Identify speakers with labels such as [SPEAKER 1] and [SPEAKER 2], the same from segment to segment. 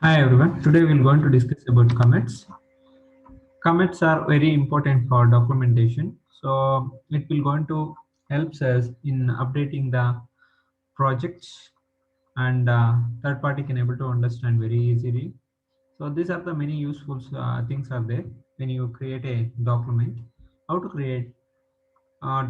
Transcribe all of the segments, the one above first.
[SPEAKER 1] Hi everyone. Today we're going to discuss about commits. Commits are very important for documentation. So it will going to helps us in updating the projects and third party can able to understand very easily. So these are the many useful things are there when you create a document. How to create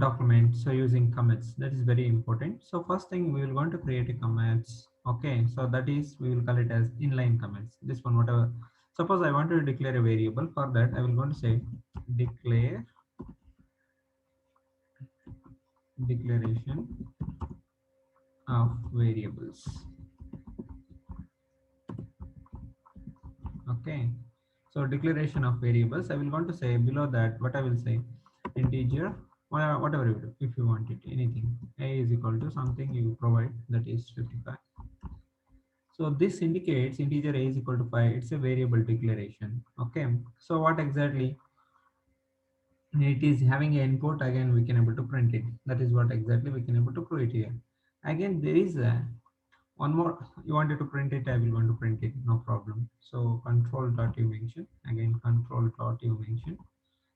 [SPEAKER 1] document, so using commits, that is very important. So first thing we will going to create a commits. Okay, so that is we will call it as inline commits. This one, whatever, suppose I want to declare a variable. For that I will going to say declare declaration of variables. Okay, so declaration of variables, I will going to say below that what I will say, integer, whatever you do, if you want it, anything. A is equal to something you provide, that is 55. So this indicates integer a is equal to 5. It's a variable declaration. Okay. So what exactly it is having an input, again we can able to print it. That is what exactly we can able to prove it here. Again there is one more. You wanted to print it, I will want to print it, no problem. So control dot you mention, again control dot you mention,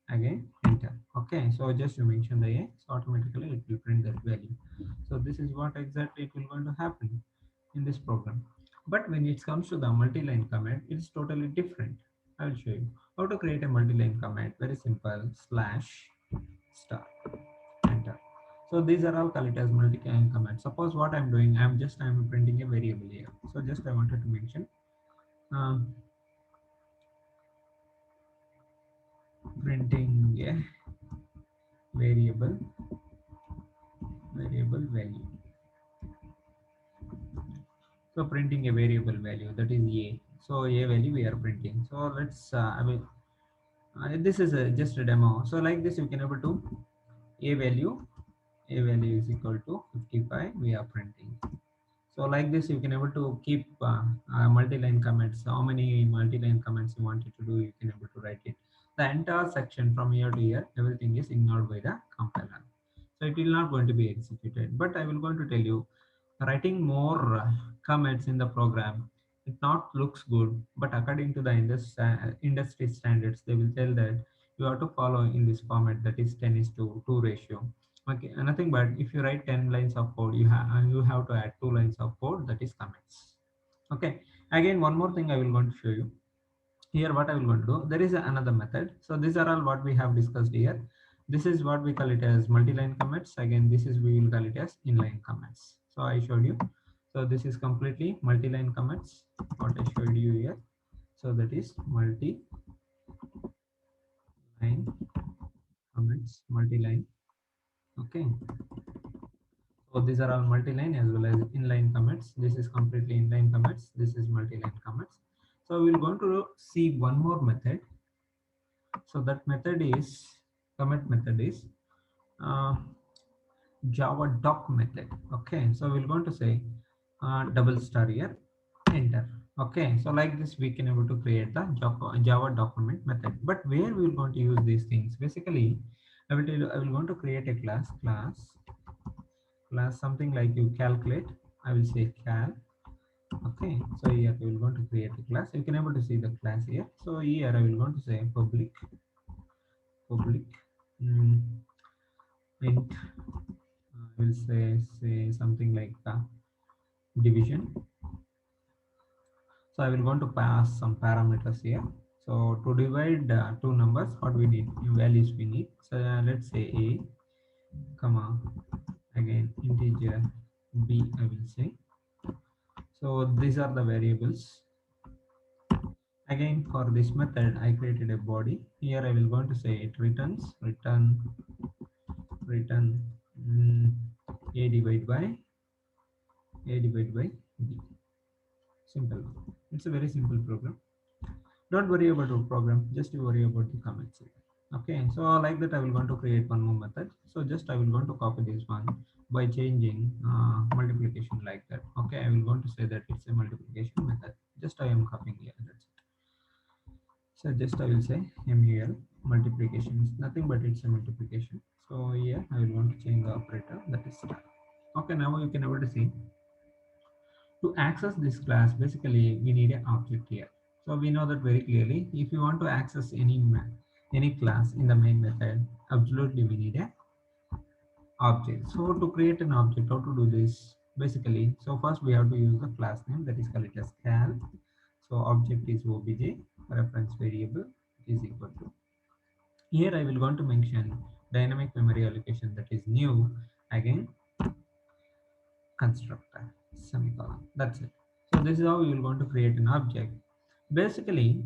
[SPEAKER 1] again enter. Okay, so just you mention the a, so automatically it will print that value. So this is what exactly it will going to happen in this program. But when it comes to the multi-line command, it's totally different. I'll show you how to create a multi-line command. Very simple, slash star, enter. So these are all called it as multi-line command. Suppose what I'm doing, I'm printing a variable here. So just I wanted to mention um, printing a variable value. So printing a variable value, that is a. So a value we are printing. So let's I will this is just a demo. So like this you can able to a value is equal to 55, we are printing. So like this you can able to keep multi-line comments. How many multi-line comments you wanted to do, you can able to write it. The entire section from here to here, everything is ignored by the compiler, so it will not going to be executed. But I will going to tell you, writing more comments in the program, it not looks good, but according to the industry standards, they will tell that you have to follow in this format, that is 10 is to 2 ratio. Okay, nothing but if you write 10 lines of code, you have to add 2 lines of code, that is comments. Okay, again one more thing I will going to show you here. What I will going to do, there is another method. So these are all what we have discussed here. This is what we call it as multi-line commits. Again, this is we will call it as inline commits. So I showed you. So this is completely multi-line commits, what I showed you here. So that is multi-line commits, multi-line. Okay, so these are all multi-line as well as inline commits. This is completely inline commits, this is multi-line commits. So we're going to see one more method. So that method is, commit method is uh, Java doc method. Okay, so we're going to say double star here, enter. Okay, so like this we can able to create the Java document method. But where we will going to use these things? Basically, I will tell you, I will going to create a class something like you calculate. I will say cal. Okay, so here we will going to create a class. You can able to see the class here. So here I will going to say public mm, int. I will say something like division. So I will going to pass some parameters here. So to divide two numbers, what we need, values we need. So let's say a, comma, again integer b, I will say. So these are the variables. Again for this method, I created a body. Here I will going to say it return mm, a divided by b. Simple. It's a very simple program. Don't worry about the program, just you worry about the comments. Okay, so like that I will going to create one more method. So just I will going to copy this one by changing multiplication like that. Okay, I will going to say that it's a multiplication method. Just I am copying here, that's it. So just I will say mul, multiplication is nothing but it's a multiplication. So here I will want to change the operator, that is star. Okay, now you can able to see To access this class, basically we need an object here. So we know that very clearly. If you want to access any class in the main method, absolutely we need a object. So to create an object, how to do this? Basically, so first we have to use the class name, that is called it as cal. So object is obj, reference variable is equal to. Here I will going to mention dynamic memory allocation, that is new, again constructor semicolon. That's it. So this is how you will going to create an object. Basically,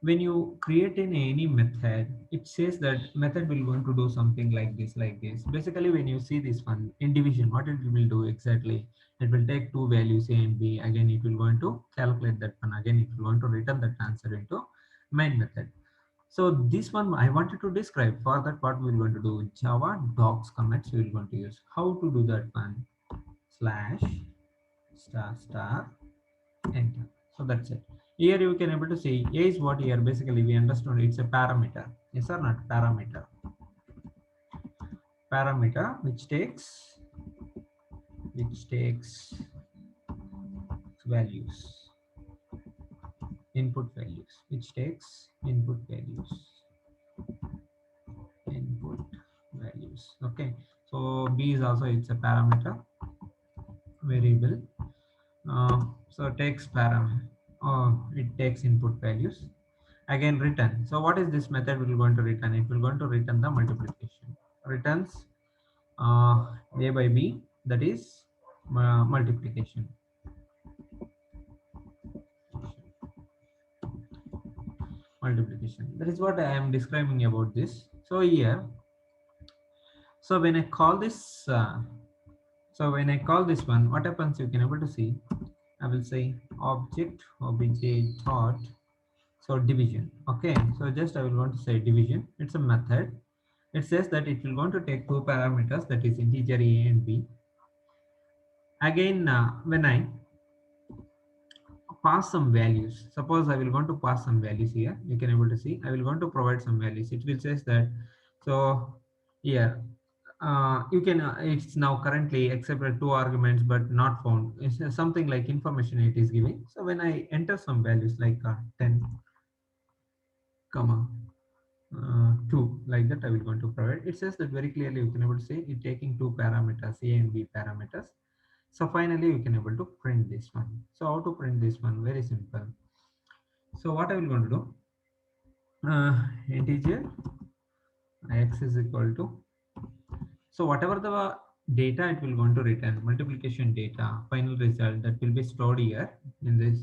[SPEAKER 1] when you create in any method, it says that method will going to do something like this, like this. Basically, when you see this one in division, what it will do exactly? It will take two values a and b. Again, it will going to calculate that one. Again, it will going to return that answer into main method. So this one I wanted to describe. For that, what we're going to do? Java docs commits we will going to use. How to do that one? Slash star star enter. So that's it. Here you can able to see a is what here basically we understood it's a parameter. Yes or not? Parameter. Parameter which takes values, input values, which takes input values. Okay. So b is also it's a parameter variable. So takes parameter. It takes input values. Again return. So what is this method will going to return? It will going to return the multiplication. Returns a by b, that is multiplication. Multiplication. That is what I am describing about this. So here, so when I call this, one, what happens? You can able to see. I will say object obj dot. So division. Okay. So just I will want to say division. It's a method. It says that it will going to take two parameters, that is integer a and b. Again, when I pass some values, suppose I will going to pass some values here, you can able to see I will going to provide some values. It will says that, so here you can it's now currently accepted two arguments but not found. It's something like information it is giving. So when I enter some values like 10 comma 2, like that I will going to provide. It says that very clearly. You can able to see it taking two parameters, a and b parameters. So finally you can able to print this one. So how to print this one? Very simple. So what I will going to do, integer x is equal to, so whatever the data it will going to return, multiplication data, final result, that will be stored here in this.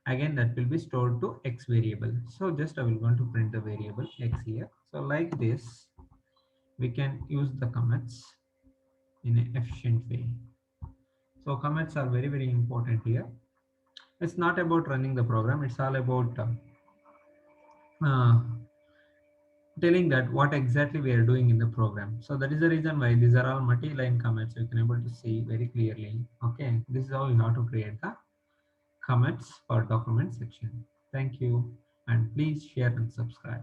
[SPEAKER 1] Again that will be stored to x variable. So just I will going to print the variable x here. So like this we can use the comments in an efficient way. So comments are very important here. It's not about running the program, it's all about uh, telling that what exactly we are doing in the program. So that is the reason why these are all multi-line comments. You can able to see very clearly. Okay, this is how you have to create the comments for document section. Thank you, and please share and subscribe.